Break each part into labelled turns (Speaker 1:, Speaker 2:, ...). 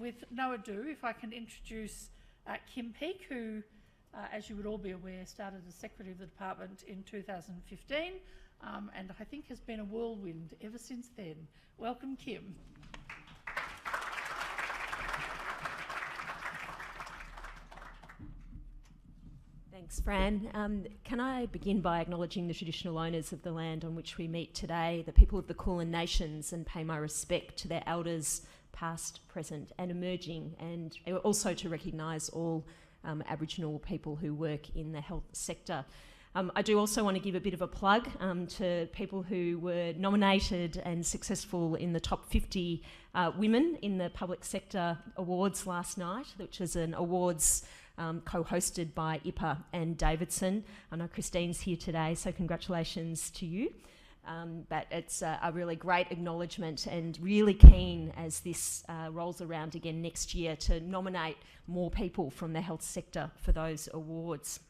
Speaker 1: with no ado, if I can introduce Kim Peake, who, as you would all be aware, started as Secretary of the Department in 2015, and I think has been a whirlwind ever since then. Welcome, Kim.
Speaker 2: Thanks, Fran. Can I begin by acknowledging the traditional owners of the land on which we meet today, the people of the Kulin Nations, and pay my respect to their elders, past, present and emerging, and also to recognise all Aboriginal people who work in the health sector. I do also want to give a bit of a plug to people who were nominated and successful in the top 50 women in the public sector awards last night, which is an awards co-hosted by IPA and Davidson. I know Christine's here today, so congratulations to you. But it's a really great acknowledgement, and really keen as this rolls around again next year to nominate more people from the health sector for those awards.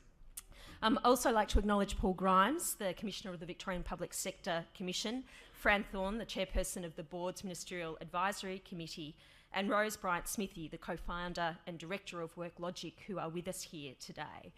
Speaker 2: I'd also like to acknowledge Paul Grimes, the Commissioner of the Victorian Public Sector Commission, Fran Thorne, the Chairperson of the Board's Ministerial Advisory Committee, and Rose Bryant-Smithy, the co-founder and Director of WorkLogic, who are with us here today.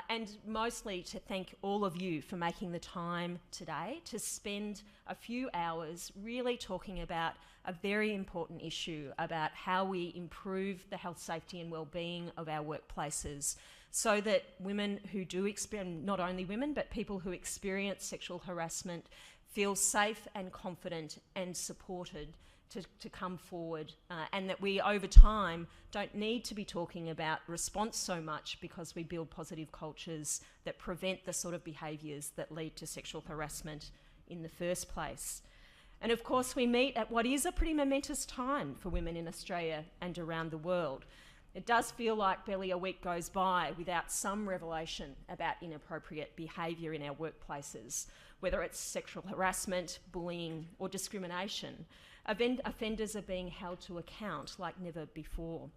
Speaker 2: And mostly to thank all of you for making the time today to spend a few hours really talking about a very important issue about how we improve the health, safety and well-being of our workplaces, so that women who do experience, not only women, but people who experience sexual harassment feel safe and confident and supported to come forward, and that we over time don't need to be talking about response so much, because we build positive cultures that prevent the sort of behaviours that lead to sexual harassment in the first place. And of course we meet at what is a pretty momentous time for women in Australia and around the world. It does feel like barely a week goes by without some revelation about inappropriate behaviour in our workplaces, whether it's sexual harassment, bullying or discrimination. Offenders are being held to account like never before.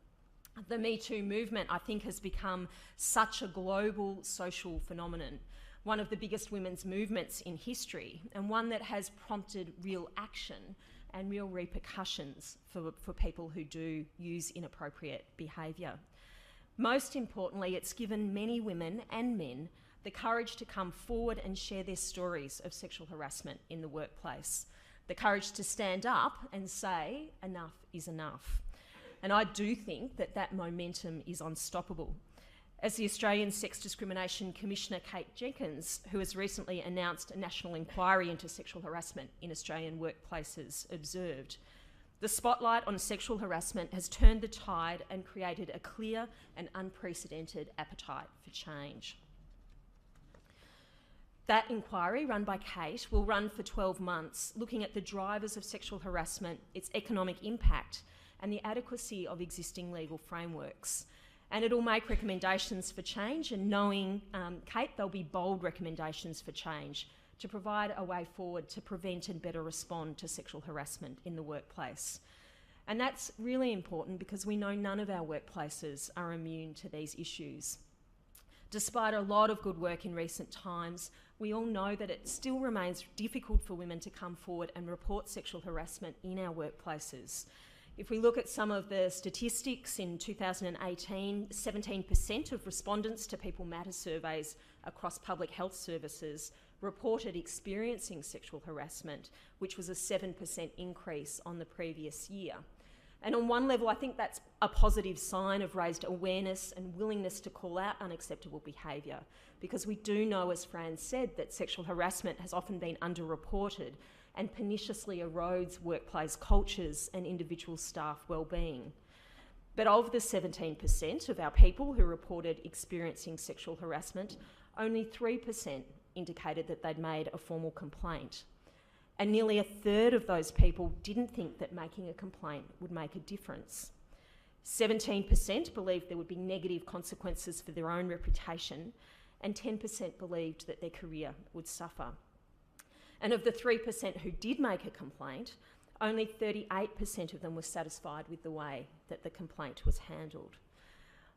Speaker 2: The Me Too movement, I think, has become such a global social phenomenon, one of the biggest women's movements in history, and one that has prompted real action and real repercussions for people who do use inappropriate behaviour. Most importantly, it's given many women and men the courage to come forward and share their stories of sexual harassment in the workplace, the courage to stand up and say enough is enough. And I do think that that momentum is unstoppable. As the Australian Sex Discrimination Commissioner Kate Jenkins, who has recently announced a national inquiry into sexual harassment in Australian workplaces, observed, the spotlight on sexual harassment has turned the tide and created a clear and unprecedented appetite for change. That inquiry, run by Kate, will run for 12 months, looking at the drivers of sexual harassment, its economic impact, and the adequacy of existing legal frameworks. And it'll make recommendations for change, and knowing Kate, there'll be bold recommendations for change to provide a way forward to prevent and better respond to sexual harassment in the workplace. And that's really important because we know none of our workplaces are immune to these issues. Despite a lot of good work in recent times, we all know that it still remains difficult for women to come forward and report sexual harassment in our workplaces. If we look at some of the statistics, in 2018, 17% of respondents to People Matter surveys across public health services reported experiencing sexual harassment, which was a 7% increase on the previous year. And on one level, I think that's a positive sign of raised awareness and willingness to call out unacceptable behaviour, because we do know, as Fran said, that sexual harassment has often been underreported and perniciously erodes workplace cultures and individual staff well-being. But of the 17% of our people who reported experiencing sexual harassment, only 3% indicated that they'd made a formal complaint. And nearly a third of those people didn't think that making a complaint would make a difference. 17% believed there would be negative consequences for their own reputation, and 10% believed that their career would suffer. And of the 3% who did make a complaint, only 38% of them were satisfied with the way that the complaint was handled.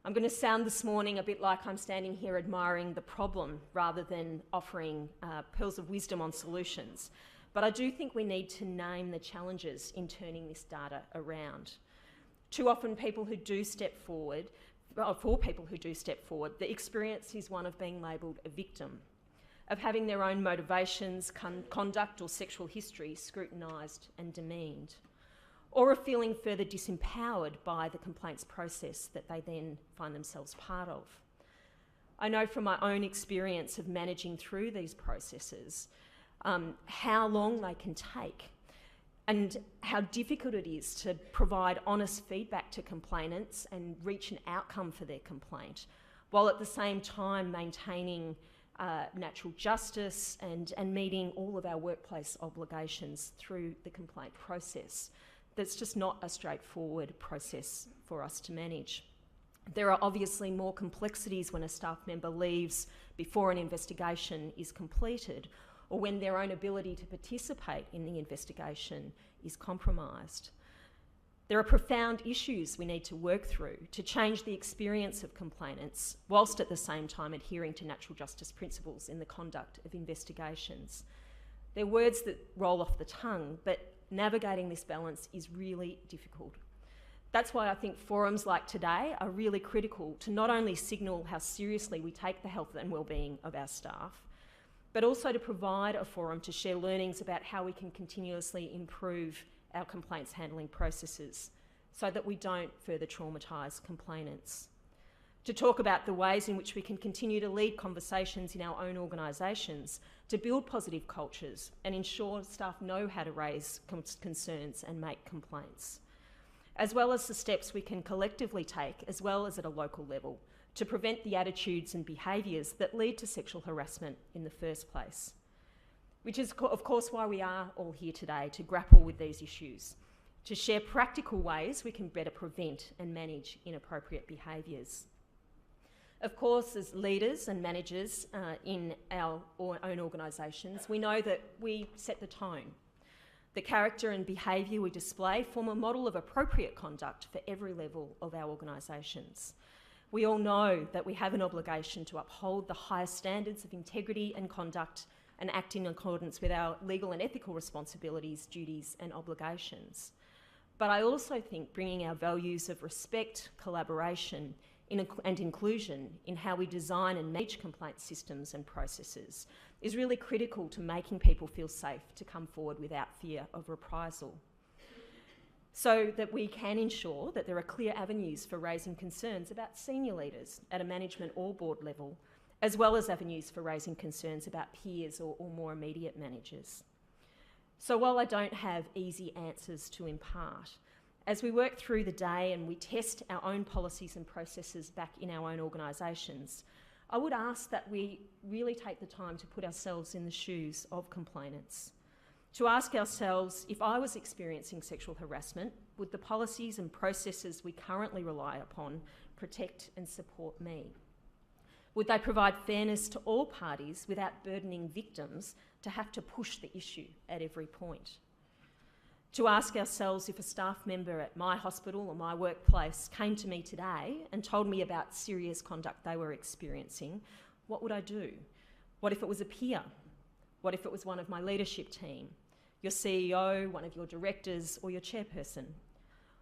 Speaker 2: I'm going to sound this morning a bit like I'm standing here admiring the problem rather than offering pearls of wisdom on solutions. But I do think we need to name the challenges in turning this data around. Too often people who do step forward, for people who do step forward, the experience is one of being labelled a victim, of having their own motivations, conduct or sexual history scrutinised and demeaned, or of feeling further disempowered by the complaints process that they then find themselves part of. I know from my own experience of managing through these processes how long they can take and how difficult it is to provide honest feedback to complainants and reach an outcome for their complaint, while at the same time maintaining natural justice and meeting all of our workplace obligations through the complaint process. That's just not a straightforward process for us to manage. There are obviously more complexities when a staff member leaves before an investigation is completed, or when their own ability to participate in the investigation is compromised. There are profound issues we need to work through to change the experience of complainants, whilst at the same time adhering to natural justice principles in the conduct of investigations. They're words that roll off the tongue, but navigating this balance is really difficult. That's why I think forums like today are really critical to not only signal how seriously we take the health and wellbeing of our staff, but also to provide a forum to share learnings about how we can continuously improve our complaints handling processes so that we don't further traumatise complainants. To talk about the ways in which we can continue to lead conversations in our own organisations to build positive cultures and ensure staff know how to raise concerns and make complaints, as well as the steps we can collectively take, as well as at a local level, to prevent the attitudes and behaviours that lead to sexual harassment in the first place. Which is, of course, why we are all here today, to grapple with these issues, to share practical ways we can better prevent and manage inappropriate behaviours. Of course, as leaders and managers in our own organisations, we know that we set the tone. The character and behaviour we display form a model of appropriate conduct for every level of our organisations. We all know that we have an obligation to uphold the highest standards of integrity and conduct and act in accordance with our legal and ethical responsibilities, duties and obligations. But I also think bringing our values of respect, collaboration and inclusion in how we design and manage complaint systems and processes is really critical to making people feel safe to come forward without fear of reprisal, so that we can ensure that there are clear avenues for raising concerns about senior leaders at a management or board level, as well as avenues for raising concerns about peers or more immediate managers. So while I don't have easy answers to impart, as we work through the day and we test our own policies and processes back in our own organisations, I would ask that we really take the time to put ourselves in the shoes of complainants, to ask ourselves, if I was experiencing sexual harassment, would the policies and processes we currently rely upon protect and support me? Would they provide fairness to all parties without burdening victims to have to push the issue at every point? To ask ourselves, if a staff member at my hospital or my workplace came to me today and told me about serious conduct they were experiencing, what would I do? What if it was a peer? What if it was one of my leadership team, your CEO, one of your directors or your chairperson?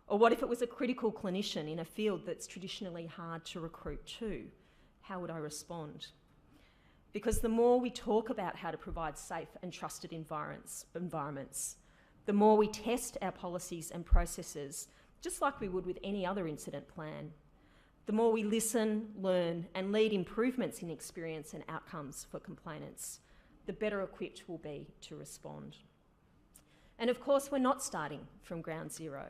Speaker 2: Or what if it was a critical clinician in a field that's traditionally hard to recruit to? How would I respond? Because the more we talk about how to provide safe and trusted environments, the more we test our policies and processes, just like we would with any other incident plan, the more we listen, learn and lead improvements in experience and outcomes for complainants, the better equipped we'll be to respond. And of course, we're not starting from ground zero.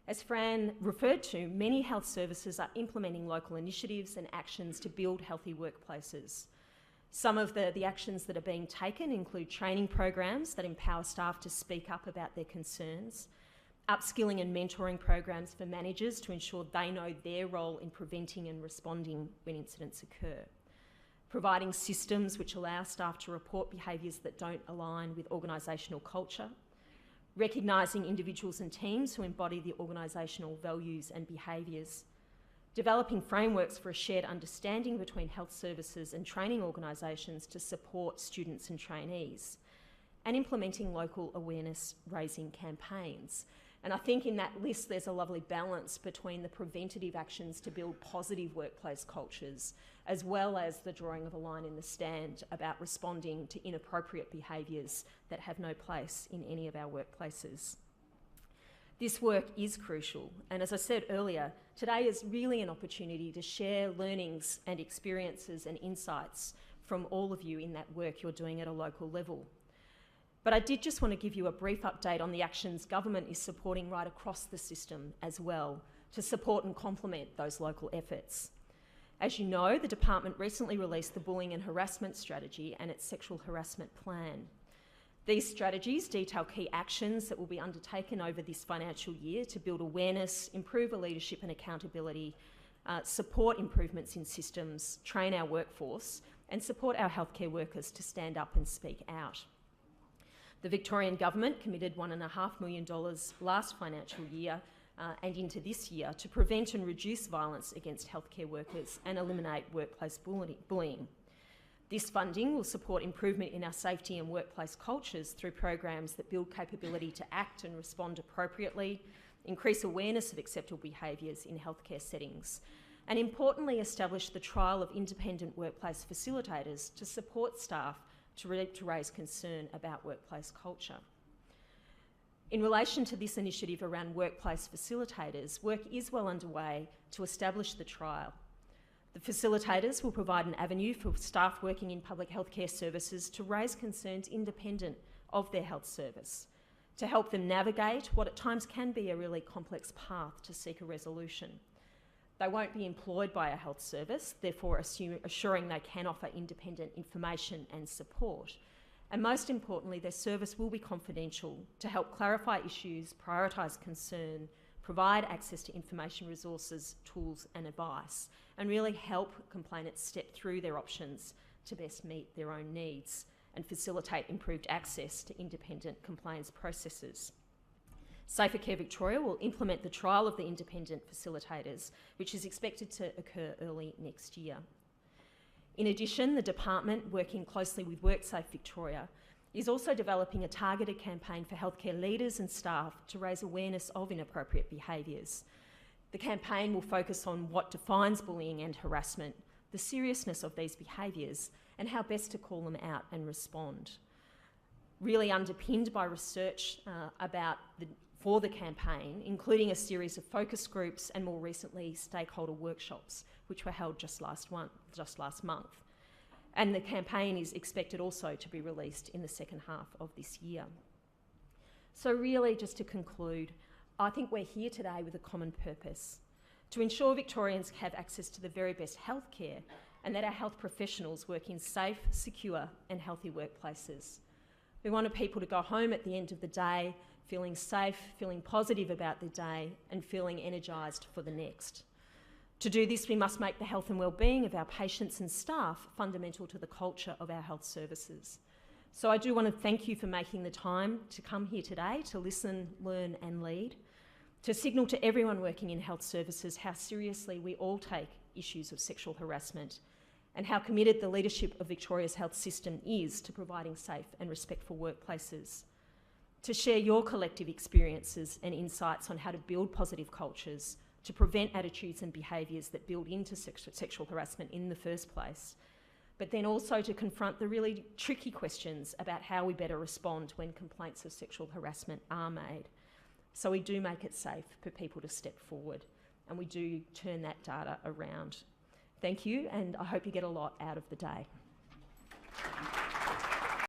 Speaker 2: As Fran referred to, many health services are implementing local initiatives and actions to build healthy workplaces. Some of the actions that are being taken include training programs that empower staff to speak up about their concerns, upskilling and mentoring programs for managers to ensure they know their role in preventing and responding when incidents occur, providing systems which allow staff to report behaviours that don't align with organisational culture, recognising individuals and teams who embody the organisational values and behaviours, developing frameworks for a shared understanding between health services and training organisations to support students and trainees, and implementing local awareness-raising campaigns. And I think in that list there's a lovely balance between the preventative actions to build positive workplace cultures, as well as the drawing of a line in the sand about responding to inappropriate behaviours that have no place in any of our workplaces. This work is crucial, and as I said earlier, today is really an opportunity to share learnings and experiences and insights from all of you in that work you're doing at a local level. But I did just want to give you a brief update on the actions government is supporting right across the system as well, to support and complement those local efforts. As you know, the department recently released the Bullying and Harassment Strategy and its Sexual Harassment Plan. These strategies detail key actions that will be undertaken over this financial year to build awareness, improve leadership and accountability, support improvements in systems, train our workforce, and support our healthcare workers to stand up and speak out. The Victorian Government committed $1.5 million last financial year and into this year to prevent and reduce violence against healthcare workers and eliminate workplace bullying. This funding will support improvement in our safety and workplace cultures through programs that build capability to act and respond appropriately, increase awareness of acceptable behaviours in healthcare settings, and importantly establish the trial of independent workplace facilitators to support staff to raise concern about workplace culture. In relation to this initiative around workplace facilitators, work is well underway to establish the trial. The facilitators will provide an avenue for staff working in public healthcare services to raise concerns independent of their health service, to help them navigate what at times can be a really complex path to seek a resolution. They won't be employed by a health service, therefore assuring they can offer independent information and support. And most importantly, their service will be confidential to help clarify issues, prioritise concern, provide access to information resources, tools and advice, and really help complainants step through their options to best meet their own needs and facilitate improved access to independent complaints processes. Safer Care Victoria will implement the trial of the independent facilitators, which is expected to occur early next year. In addition, the department, working closely with WorkSafe Victoria, is also developing a targeted campaign for healthcare leaders and staff to raise awareness of inappropriate behaviours. The campaign will focus on what defines bullying and harassment, the seriousness of these behaviours, and how best to call them out and respond. Really underpinned by research for the campaign, including a series of focus groups and more recently stakeholder workshops, which were held just last month. And the campaign is expected also to be released in the second half of this year. So really, just to conclude, I think we're here today with a common purpose: to ensure Victorians have access to the very best healthcare and that our health professionals work in safe, secure and healthy workplaces. We wanted people to go home at the end of the day feeling safe, feeling positive about the day and feeling energised for the next. To do this, we must make the health and wellbeing of our patients and staff fundamental to the culture of our health services. So I do want to thank you for making the time to come here today to listen, learn and lead, to signal to everyone working in health services how seriously we all take issues of sexual harassment and how committed the leadership of Victoria's health system is to providing safe and respectful workplaces, to share your collective experiences and insights on how to build positive cultures, to prevent attitudes and behaviours that build into sexual harassment in the first place, but then also to confront the really tricky questions about how we better respond when complaints of sexual harassment are made. So we do make it safe for people to step forward and we do turn that data around. Thank you, and I hope you get a lot out of the day.